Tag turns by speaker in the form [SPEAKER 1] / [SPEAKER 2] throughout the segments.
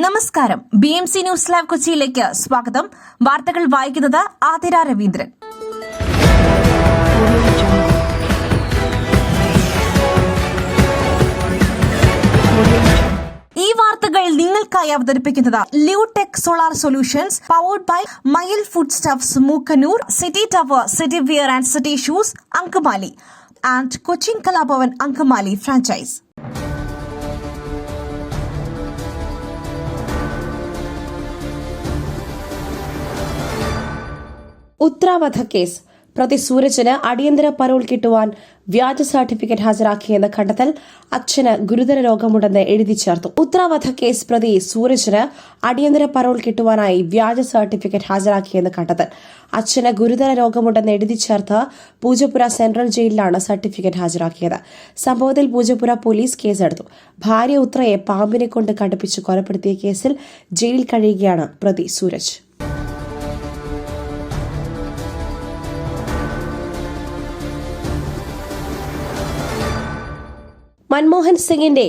[SPEAKER 1] നമസ്കാരം. BMC news live കൊച്ചിയിലേക്ക് സ്വാഗതം. വാർത്തകൾ വായിക്കുന്നത് ആതിര രവീന്ദ്രൻ. ഈ വാർത്തകൾ നിങ്ങൾക്കായി അവതരിപ്പിക്കുന്നത് Leotech solar solutions, powered by Mayil food stuffs, Mookkannoor, city tower, city wear and city shoes, Angamaly, and Cochin Kalabhavan Angamaly franchise.
[SPEAKER 2] ഉത്തരാവധ കേസ് പ്രതി സൂരജിന് അടിയന്തര പരോൾ കിട്ടുവാൻ വ്യാജ സർട്ടിഫിക്കറ്റ് ഹാജരാക്കിയെന്ന് കണ്ടെത്തൽ. അച്ഛന് ഗുരുതര രോഗമുണ്ടെന്ന് എഴുതി ചേർത്തു. ഉത്തരാവധ കേസ് പ്രതി സൂരജിന് അടിയന്തര പരോൾ കിട്ടുവാനായി വ്യാജ സർട്ടിഫിക്കറ്റ് ഹാജരാക്കിയെന്ന് കണ്ടെത്തൽ. അച്ഛന് ഗുരുതര രോഗമുണ്ടെന്ന് എഴുതി ചേർത്ത് പൂജപ്പുര സെൻട്രൽ ജയിലിലാണ് സർട്ടിഫിക്കറ്റ് ഹാജരാക്കിയത്. സംഭവത്തിൽ പൂജപ്പുര പോലീസ് കേസെടുത്തു. ഭാര്യ ഉത്രയെ പാമ്പിനെ കൊണ്ട് കടുപ്പിച്ച് കൊലപ്പെടുത്തിയ കേസിൽ ജയിലിൽ കഴിയുകയാണ് പ്രതി സൂരജ്. മൻമോഹൻ സിംഗിന്റെ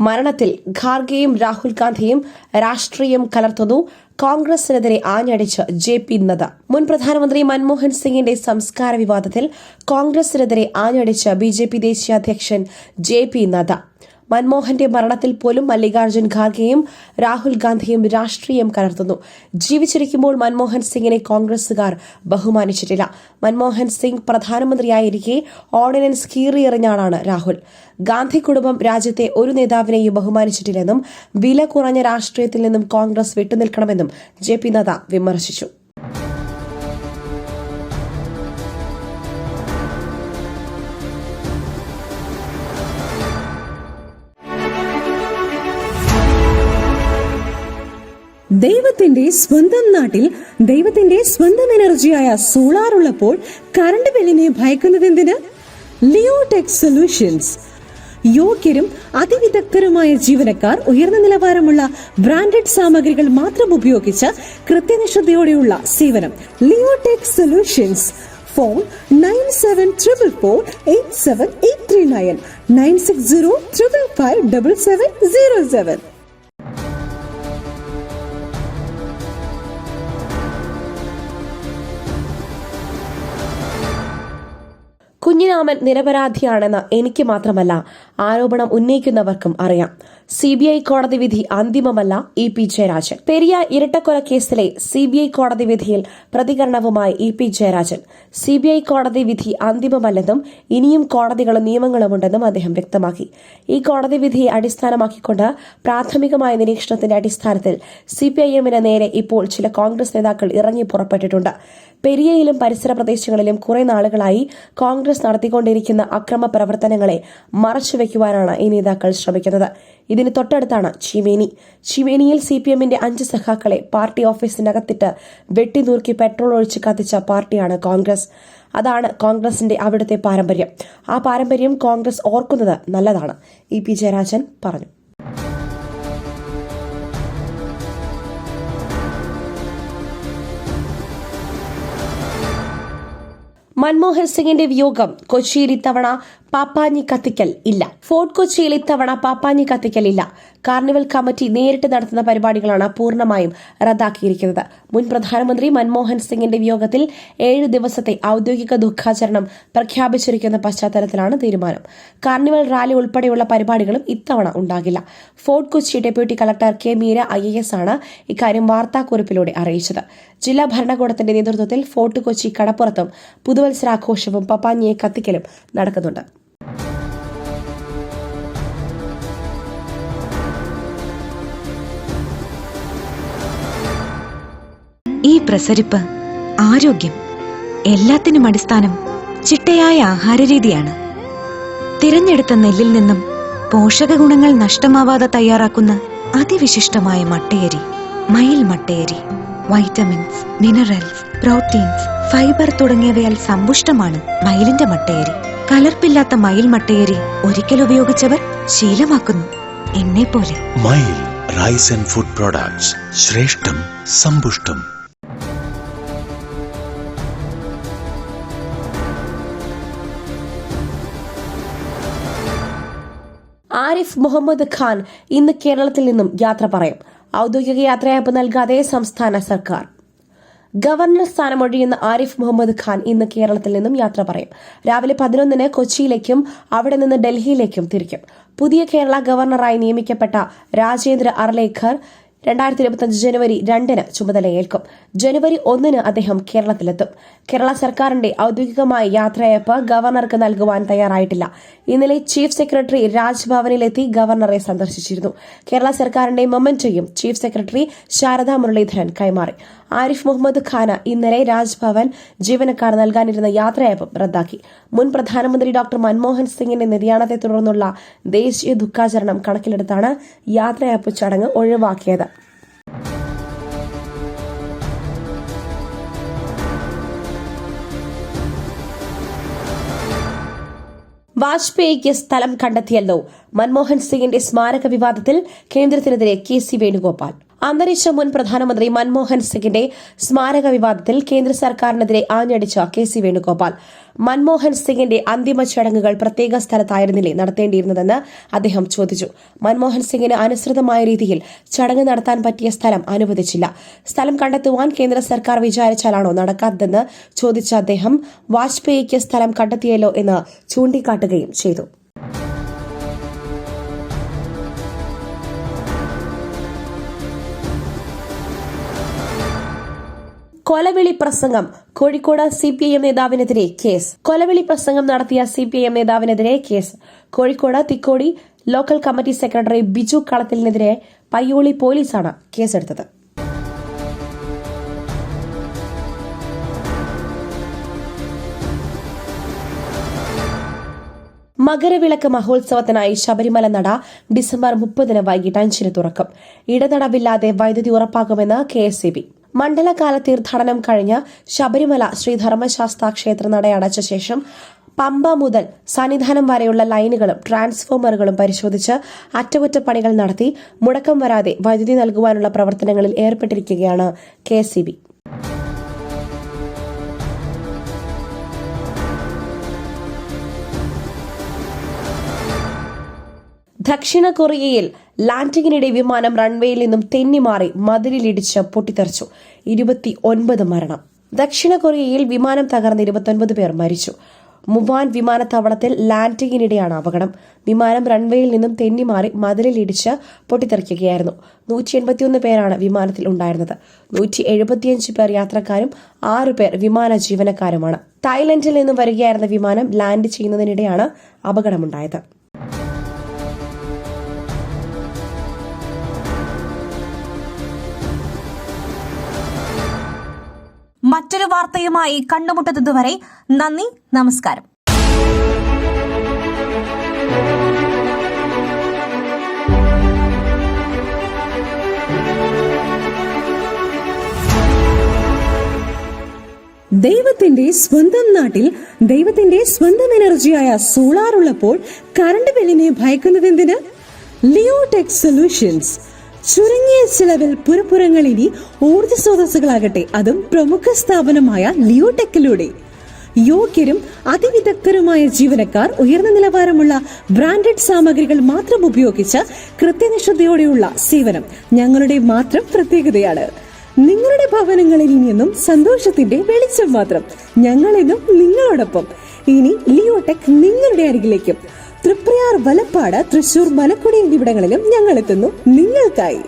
[SPEAKER 2] മരണത്തിൽ ഖാർഗെയും രാഹുൽ ഗാന്ധിയും രാഷ്ട്രീയം കലർത്തുന്നു. കോൺഗ്രസിനെതിരെ ആഞ്ഞടിച്ച് JP നദ്ദ. മുൻ പ്രധാനമന്ത്രി മൻമോഹൻ സിംഗിന്റെ സംസ്കാര വിവാദത്തിൽ കോൺഗ്രസിനെതിരെ ആഞ്ഞടിച്ച് BJP ദേശീയ അധ്യക്ഷൻ JP നദ്ദ. മൻമോഹന്റെ മരണത്തിൽ പോലും മല്ലികാർജ്ജുൻ ഖാർഗെയും രാഹുൽ ഗാന്ധിയും രാഷ്ട്രീയം കലർത്തുന്നു. ജീവിച്ചിരിക്കുമ്പോൾ മൻമോഹൻ സിംഗിനെ കോൺഗ്രസുകാർ ബഹുമാനിച്ചിട്ടില്ല. മൻമോഹൻ സിംഗ് പ്രധാനമന്ത്രിയായിരിക്കെ ഓർഡിനൻസ് കീറിയെറിഞ്ഞാളാണ് രാഹുൽ. ഗാന്ധി കുടുംബം രാജ്യത്തെ ഒരു നേതാവിനെയും ബഹുമാനിച്ചിട്ടില്ലെന്നും വില കുറഞ്ഞ രാഷ്ട്രീയത്തിൽ നിന്നും കോൺഗ്രസ് വിട്ടുനിൽക്കണമെന്നും JP നദ്ദ വിമർശിച്ചു.
[SPEAKER 3] ദൈവത്തിന്റെ സ്വന്തം നാട്ടിൽ ദൈവത്തിന്റെ സ്വന്തം എനർജിയായ സോളാർ ഉള്ളപ്പോൾ കറണ്ട് ബില്ലിനെ ഭയക്കുന്നതെന്തിന്? Leotech solutions. യോഗ്യരും അതിവിദഗ്ധരുമായ ജീവനക്കാർ, ഉയർന്ന നിലവാരമുള്ള ബ്രാൻഡഡ് സാമഗ്രികൾ മാത്രം ഉപയോഗിച്ച് കൃത്യനിഷ്ഠതയോടെയുള്ള സേവനം. Leotech solutions. ഫോൺ 9744487839 9605557707.
[SPEAKER 2] കുഞ്ഞിരാമൻ നിരപരാധിയാണെന്ന് എനിക്ക് മാത്രമല്ല ആരോപണം ഉന്നയിക്കുന്നവർക്കും അറിയാം. CBI കോടതി വിധി അന്തിമമല്ല. EP ജയരാജൻ. പെരിയാർ ഇരട്ടക്കൊല കേസിലെ CBI കോടതി വിധിയിൽ പ്രതികരണവുമായി EP ജയരാജൻ. CBI കോടതി വിധി അന്തിമമല്ലെന്നും ഇനിയും കോടതികളും നിയമങ്ങളുമുണ്ടെന്നും അദ്ദേഹം വ്യക്തമാക്കി. ഈ കോടതി വിധിയെ അടിസ്ഥാനമാക്കിക്കൊണ്ട് പ്രാഥമികമായ നിരീക്ഷണത്തിന്റെ അടിസ്ഥാനത്തിൽ CPIMന് നേരെ ഇപ്പോൾ ചില കോൺഗ്രസ് നേതാക്കൾ ഇറങ്ങി പുറപ്പെട്ടിട്ടുണ്ട്. പെരിയയിലും പരിസര പ്രദേശങ്ങളിലും കുറെ നാളുകളായി കോൺഗ്രസ് നടത്തിക്കൊണ്ടിരിക്കുന്ന അക്രമ പ്രവർത്തനങ്ങളെ മറച്ചുവെക്കുവാനാണ് ഈ നേതാക്കൾ ശ്രമിക്കുന്നത്. ഇതിന് തൊട്ടടുത്താണ് ചീമേനിയിൽ CPMന്റെ 5 സഖാക്കളെ പാർട്ടി ഓഫീസിനകത്തിട്ട് വെട്ടിനൂർക്കി പെട്രോൾ ഒഴിച്ച് കത്തിച്ച പാർട്ടിയാണ് കോൺഗ്രസ്. അതാണ് കോൺഗ്രസിന്റെ അവിടുത്തെ പാരമ്പര്യം. ആ പാരമ്പര്യം കോൺഗ്രസ് ഓർക്കുന്നത് നല്ലതാണ്, EP ജയരാജൻ പറഞ്ഞു. മൻമോഹൻ സിംഗിന്റെ വിയോഗം. കൊച്ചിയിൽ ഇത്തവണ പാപ്പാഞ്ഞി കത്തിക്കൽ ഇല്ല. ഫോർട്ട് കൊച്ചിയിൽ ഇത്തവണ പാപ്പാഞ്ഞി കത്തിക്കൽ ഇല്ല. കാർണിവൽ കമ്മിറ്റി നേരിട്ട് നടത്തുന്ന പരിപാടികളാണ് പൂർണ്ണമായും റദ്ദാക്കിയിരിക്കുന്നത്. മുൻ പ്രധാനമന്ത്രി മൻമോഹൻ സിംഗിന്റെ വിയോഗത്തിൽ 7 ദിവസത്തെ ഔദ്യോഗിക ദുഃഖാചരണം പ്രഖ്യാപിച്ചിരിക്കുന്ന പശ്ചാത്തലത്തിലാണ് തീരുമാനം. കാർണിവൽ റാലി ഉൾപ്പെടെയുള്ള പരിപാടികളും ഇത്തവണ ഉണ്ടാകില്ല. Fort Kochi deputy collector K. Meera IAS ആണ് ഇക്കാര്യം വാർത്താക്കുറിപ്പിലൂടെ അറിയിച്ചത്. ജില്ലാ ഭരണകൂടത്തിന്റെ നേതൃത്വത്തിൽ ഫോർട്ട് കൊച്ചി കടപ്പുറത്തും പുതുവത്സരാഘോഷവും പപ്പാഞ്ഞിയെ കത്തിക്കലും നടക്കുന്നുണ്ട്.
[SPEAKER 4] ഈ പ്രസരിപ്പ്, ആരോഗ്യം, എല്ലാത്തിനും അടിസ്ഥാനം ചിട്ടയായ ആഹാരരീതിയാണ്. തിരഞ്ഞെടുത്ത നെല്ലിൽ നിന്നും പോഷക ഗുണങ്ങൾ നഷ്ടമാവാതെ തയ്യാറാക്കുന്ന അതിവിശിഷ്ടമായ മട്ടയരി, മയിൽ മട്ടയരി. വൈറ്റമിൻസ്, മിനറൽസ്, പ്രോട്ടീൻസ്, ഫൈബർ തുടങ്ങിയവയാൽ സമ്പുഷ്ടമാണ് മയിലിന്റെ മട്ടയരി. കലർപ്പില്ലാത്ത മയിൽ മട്ടയരി ഒരിക്കൽ ഉപയോഗിച്ചവർ ശീലമാക്കുന്നു, എന്നെ പോലെ.
[SPEAKER 5] മയിൽ റൈസ് ആൻഡ് ഫുഡ് പ്രോഡക്ട്സ്, ശ്രേഷ്ഠം സമ്പുഷ്ടം.
[SPEAKER 2] ആരിഫ് മുഹമ്മദ് ഖാൻ ഇന്ന് കേരളത്തിൽ നിന്നും യാത്ര പറയും. ഔദ്യോഗിക യാത്രയയപ്പ് നൽകാതെ സംസ്ഥാന സർക്കാർ. ഗവർണർ സ്ഥാനമൊഴിയുന്ന ആരിഫ് മുഹമ്മദ് ഖാൻ ഇന്ന് കേരളത്തിൽ നിന്നും യാത്ര പറയും. രാവിലെ 11-ന് കൊച്ചിയിലേക്കും അവിടെ നിന്ന് ഡൽഹിയിലേക്കും തിരിക്കും. പുതിയ കേരള ഗവർണറായി നിയമിക്കപ്പെട്ട രാജേന്ദ്ര അർലേക്കർ 2025 ജനുവരി 2-ന് ചുമതലയേൽക്കും. ജനുവരി 1-ന് അദ്ദേഹം കേരളത്തിലെത്തും. കേരള സർക്കാരിന്റെ ഔദ്യോഗികമായ യാത്രയയപ്പ് ഗവർണർക്ക് നൽകുവാൻ തയ്യാറായിട്ടില്ല. ഇന്നലെ ചീഫ് സെക്രട്ടറി രാജ്ഭവനിലെത്തി ഗവർണറെ സന്ദർശിച്ചിരുന്നു. കേരള സർക്കാരിന്റെ മൊമെന്റോയും ചീഫ് സെക്രട്ടറി ശാരദാ മുരളീധരൻ കൈമാറി. ആരിഫ് മുഹമ്മദ് ഖാന് ഇന്നലെ രാജ്ഭവൻ ജീവനക്കാർ നൽകാനിരുന്ന യാത്രയയപ്പും റദ്ദാക്കി. മുൻ പ്രധാനമന്ത്രി ഡോക്ടർ മൻമോഹൻ സിംഗിന്റെ നിര്യാണത്തെ തുടർന്നുള്ള ദേശീയ ദുഃഖാചരണം കണക്കിലെടുത്താണ് യാത്രയയപ്പ് ചടങ്ങ് ഒഴിവാക്കിയത്. വാജ്പേയിക്ക് സ്ഥലം കണ്ടെത്തിയല്ലോ. മൻമോഹൻ സിംഗിന്റെ സ്മാരക വിവാദത്തിൽ കേന്ദ്രത്തിനെതിരെ KC വേണുഗോപാൽ. അന്തരിച്ച മുൻ പ്രധാനമന്ത്രി മൻമോഹൻ സിംഗിന്റെ സ്മാരക വിവാദത്തിൽ കേന്ദ്ര സർക്കാരിനെതിരെ ആഞ്ഞടിച്ച KC വേണുഗോപാൽ. മൻമോഹൻ സിംഗിന്റെ അന്തിമ ചടങ്ങുകൾ പ്രത്യേക സ്ഥലത്തായിരുന്നില്ലേ നടത്തേണ്ടിയിരുന്നതെന്ന് അദ്ദേഹം ചോദിച്ചു. മൻമോഹൻ സിംഗിന് അനുസൃതമായ രീതിയിൽ ചടങ്ങ് നടത്താൻ പറ്റിയ സ്ഥലം അനുവദിച്ചില്ല. സ്ഥലം കണ്ടെത്തുവാൻ കേന്ദ്ര സർക്കാർ വിചാരിച്ചാലാണോ നടക്കാത്തതെന്ന് ചോദിച്ച അദ്ദേഹം വാജ്പേയിക്ക് സ്ഥലം കണ്ടെത്തിയല്ലോ എന്ന് ചൂണ്ടിക്കാട്ടുകയും ചെയ്തു. കൊലവിളി പ്രസംഗം കോഴിക്കോട് CPIM നേതാവിനെതിരെ കേസ്. കൊലവിളി പ്രസംഗം നടത്തിയ CPIM നേതാവിനെതിരെ case. Kozhikode Thikkodi local committee secretary Biju കളത്തിലിനെതിരെ പയ്യോളി പോലീസാണ് കേസെടുത്തത്. മകരവിളക്ക് മഹോത്സവത്തിനായി ശബരിമല നട ഡിസംബർ 30-ന് വൈകിട്ട് 5-ന് തുറക്കും. ഇടതടവില്ലാതെ വൈദ്യുതി ഉറപ്പാക്കുമെന്ന് KSEB. മണ്ഡലകാല തീർത്ഥാടനം കഴിഞ്ഞ് ശബരിമല ശ്രീധർമ്മശാസ്താ ക്ഷേത്ര നട അടച്ച ശേഷം പമ്പ മുതൽ സന്നിധാനം വരെയുള്ള ലൈനുകളും ട്രാൻസ്ഫോമറുകളും പരിശോധിച്ച് അറ്റകുറ്റപ്പണികൾ നടത്തി മുടക്കം വരാതെ വൈദ്യുതി നൽകുവാനുള്ള പ്രവർത്തനങ്ങളിൽ ഏർപ്പെട്ടിരിക്കുകയാണ് KSEB. ദക്ഷിണ കൊറിയയിൽ ലാൻഡിങ്ങിനിടെ വിമാനം റൺവേയിൽ നിന്നും തെന്നിമാറി മതിലിലിടിച്ച് പൊട്ടിത്തെറിച്ചു. 29 മരണം. ദക്ഷിണ കൊറിയയിൽ വിമാനം തകർന്ന് 29 പേർ മരിച്ചു. മുവാൻ വിമാനത്താവളത്തിൽ ലാൻഡിങ്ങിനിടെയാണ് അപകടം. വിമാനം റൺവേയിൽ നിന്നും തെന്നിമാറി മതിലിലിടിച്ച് പൊട്ടിത്തെറിക്കുകയായിരുന്നു. 181 പേരാണ് വിമാനത്തിൽ ഉണ്ടായിരുന്നത്. 175 പേർ യാത്രക്കാരും 6 പേർ വിമാന ജീവനക്കാരുമാണ്. തായ്ലൻഡിൽ നിന്നും വരികയായിരുന്ന വിമാനം ലാൻഡ് ചെയ്യുന്നതിനിടെയാണ് അപകടമുണ്ടായത്.
[SPEAKER 1] മറ്റൊരു വാർത്തയുമായി കണ്ടുമുട്ടുന്നതുവരെ നന്ദി, നമസ്കാരം.
[SPEAKER 3] ദൈവത്തിന്റെ സ്വന്തം നാട്ടിൽ ദൈവത്തിന്റെ സ്വന്തം എനർജിയായ സോളാർ ഉള്ളപ്പോൾ കറണ്ട് ബില്ലിനെ ഭയക്കുന്നതെന്തിന്? Leotech solutions. ചുരുങ്ങിയ ചിലവിൽ പുരപ്പുറങ്ങൾ ഇനി ഊർജ്ജ സ്രോതസ്സുകളാകട്ടെ, അതും പ്രമുഖ സ്ഥാപനമായ ലിയോടെക്കിലൂടെ. യോഗ്യരും അതിവിദഗ്ധരുമായ ജീവനക്കാർ, ഉയർന്ന നിലവാരമുള്ള ബ്രാൻഡഡ് സാമഗ്രികൾ മാത്രം ഉപയോഗിച്ച് കൃത്യനിഷ്ഠതയോടെയുള്ള സേവനം ഞങ്ങളുടെ മാത്രം പ്രത്യേകതയാണ്. നിങ്ങളുടെ ഭവനങ്ങളിൽ നിന്നും സന്തോഷത്തിന്റെ വെളിച്ചം മാത്രം. ഞങ്ങളെന്നും നിങ്ങളോടൊപ്പം. ഇനി ലിയോടെക് നിങ്ങളുടെ അരികിലേക്കും. തൃപ്രയാർ, വലപ്പാട്, തൃശൂർ, മലക്കുടി എന്നിവിടങ്ങളിലും ഞങ്ങൾ എത്തുന്നു നിങ്ങൾക്കായി.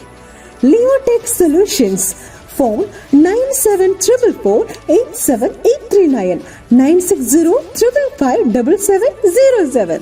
[SPEAKER 3] Leotech solutions. ഫോൺ 9744487839 96055577707.